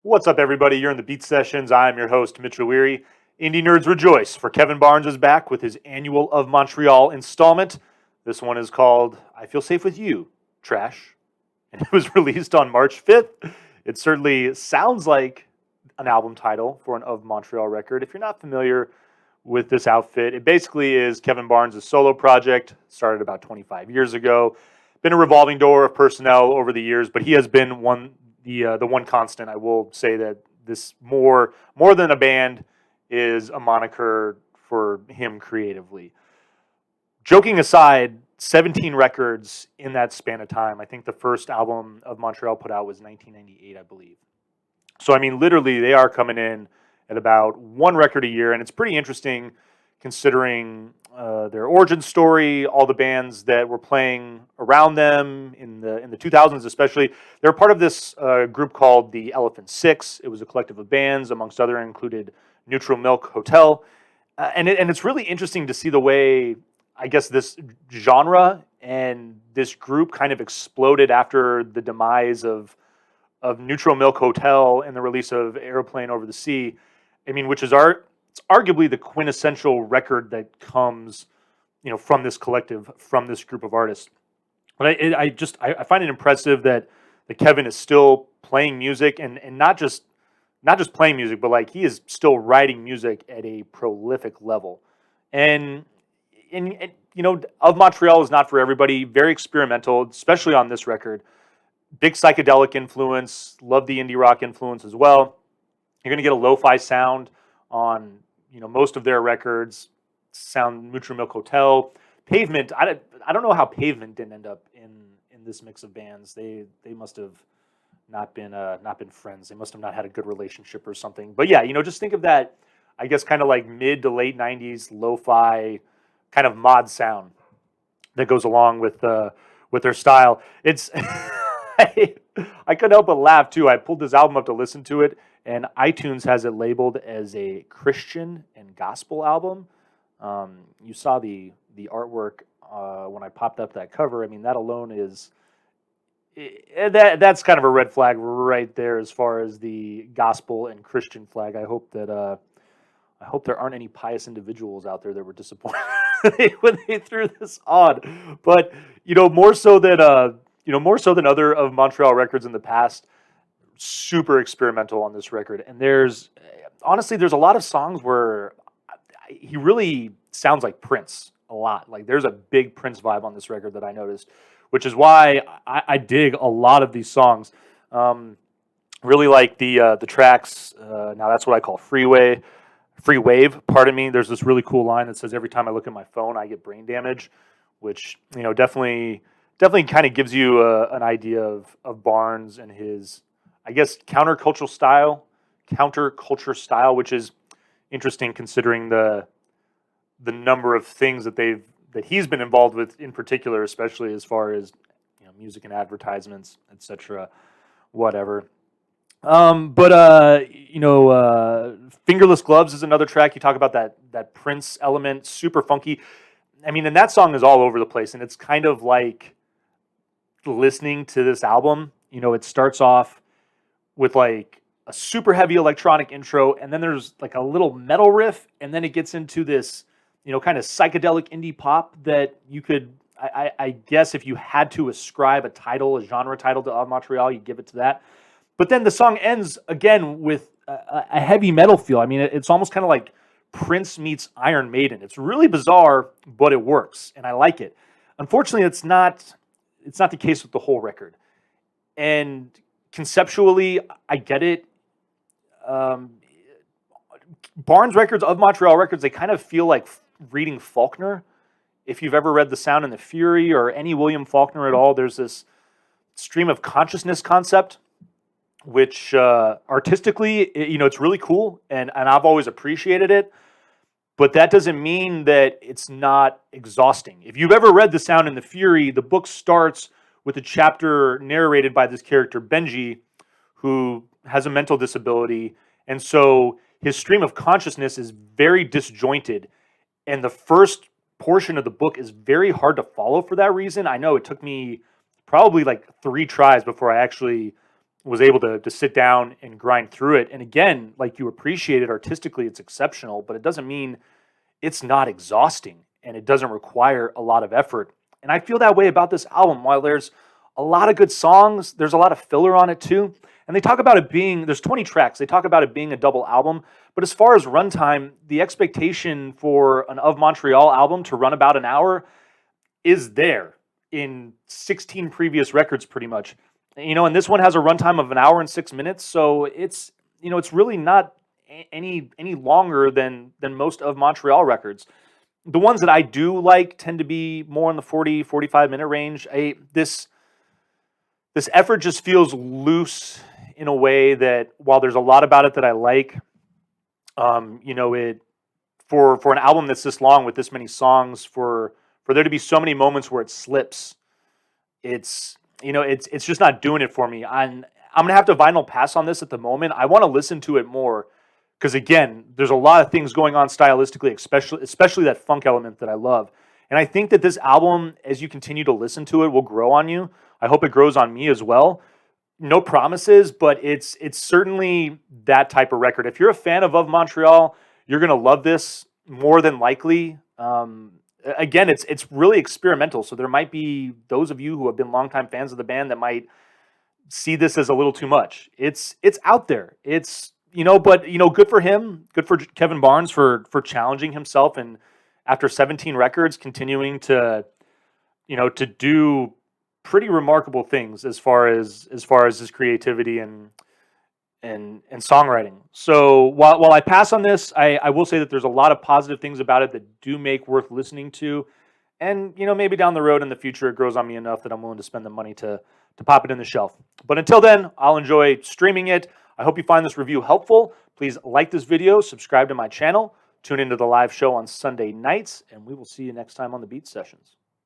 What's up, everybody? You're in the Beat Sessions. I'm your host, Mitch O'Leary. Indie nerds rejoice, for Kevin Barnes is back with his annual of Montreal installment. This one is called I Feel Safe With You, Trash. And it was released on March 5th. It certainly sounds like an album title for an Of Montreal record. If you're not familiar with this outfit, it basically is Kevin Barnes' solo project, started about 25 years ago. Been a revolving door of personnel over the years, but he has been the one constant. I will say that this more than a band is a moniker for him creatively. Joking aside, 17 records in that span of time. I think the first album of Montreal put out was 1998, I believe. So I mean, literally, they are coming in at about one record a year, and it's pretty interesting considering their origin story, all the bands that were playing around them in the 2000s, especially. They're part of this group called the Elephant Six. It was a collective of bands, amongst other included Neutral Milk Hotel, and it's really interesting to see the way I guess this genre and this group kind of exploded after the demise of Neutral Milk Hotel and the release of Aeroplane Over the Sea. I mean, which is it's arguably the quintessential record that comes, from this collective, from this group of artists. But I find it impressive that Kevin is still playing music and not just playing music, but like he is still writing music at a prolific level. And Of Montreal is not for everybody. Very experimental, especially on this record. Big psychedelic influence. Love the indie rock influence as well. You're going to get a lo-fi sound on most of their records. Sound Neutral Milk Hotel, Pavement. I don't know how Pavement didn't end up in this mix of bands. They must have not been friends. They must have not had a good relationship or something. But yeah, just think of that. I guess kind of like mid to late '90s lo-fi kind of mod sound that goes along with their style. It's I couldn't help but laugh too. I pulled this album up to listen to it, and iTunes has it labeled as a Christian and gospel album. You saw the artwork when I popped up that cover. I mean, that alone is that's kind of a red flag right there as far as the gospel and Christian flag. I hope there aren't any pious individuals out there that were disappointed when they threw this on. But more so than other of Montreal records in the past, super experimental on this record. And there's a lot of songs where he really sounds like Prince a lot. Like there's a big Prince vibe on this record that I noticed, which is why I dig a lot of these songs. Really like the tracks. Now that's what I call Free Wave, pardon me. There's this really cool line that says, "Every time I look at my phone, I get brain damage," which definitely kind of gives you an idea of Barnes and his, I guess, counterculture style, which is interesting considering the number of things that he's been involved with, in particular, especially as far as music and advertisements, etc. Whatever. Fingerless Gloves is another track. You talk about that Prince element, super funky. I mean, and that song is all over the place, and it's kind of like listening to this album. It starts off with like a super heavy electronic intro, and then there's like a little metal riff, and then it gets into this, kind of psychedelic indie pop that you could, I guess, if you had to ascribe a genre title to Of Montreal, you'd give it to that. But then the song ends again with a heavy metal feel. I mean, it's almost kind of like Prince meets Iron Maiden. It's really bizarre, but it works, and I like it. Unfortunately, it's not the case with the whole record. And conceptually, I get it. Barnes records, Of Montreal records, they kind of feel like reading Faulkner. If you've ever read The Sound and the Fury or any William Faulkner at all, there's this stream of consciousness concept, which artistically, it's really cool, and I've always appreciated it. But that doesn't mean that it's not exhausting. If you've ever read The Sound and the Fury, the book starts with a chapter narrated by this character, Benji, who has a mental disability. And so his stream of consciousness is very disjointed. And the first portion of the book is very hard to follow for that reason. I know it took me probably like 3 tries before I actually was able to sit down and grind through it. And again, like, you appreciate it artistically, it's exceptional, but it doesn't mean it's not exhausting and it doesn't require a lot of effort. And I feel that way about this album. While there's a lot of good songs, there's a lot of filler on it too. And they talk about it being, there's 20 tracks. They talk about it being a double album. But as far as runtime, the expectation for an Of Montreal album to run about an hour is there in 16 previous records pretty much. And this one has a runtime of an hour and 6 minutes. So it's really not any longer than most Of Montreal records. The ones that I do like tend to be more in the 40-45 minute range. This effort just feels loose in a way that, while there's a lot about it that I like, it for an album that's this long with this many songs, for there to be so many moments where it slips, it's just not doing it for me. I'm gonna have to vinyl pass on this at the moment. I want to listen to it more because, again, there's a lot of things going on stylistically, especially that funk element that I love. And I think that this album, as you continue to listen to it, will grow on you. I hope it grows on me as well. No promises, but it's certainly that type of record. If you're a fan of Montreal, you're gonna love this more than likely. Again, it's really experimental, so there might be those of you who have been longtime fans of the band that might see this as a little too much. It's out there. But good for him. Good for Kevin Barnes for challenging himself, and after 17 records, continuing to do pretty remarkable things as far as his creativity and songwriting. So while I pass on this, I will say that there's a lot of positive things about it that do make worth listening to. And maybe down the road in the future it grows on me enough that I'm willing to spend the money to pop it in the shelf. But until then, I'll enjoy streaming it. I hope you find this review helpful. Please like this video, subscribe to my channel, tune into the live show on Sunday nights, and we will see you next time on the Beat Sessions.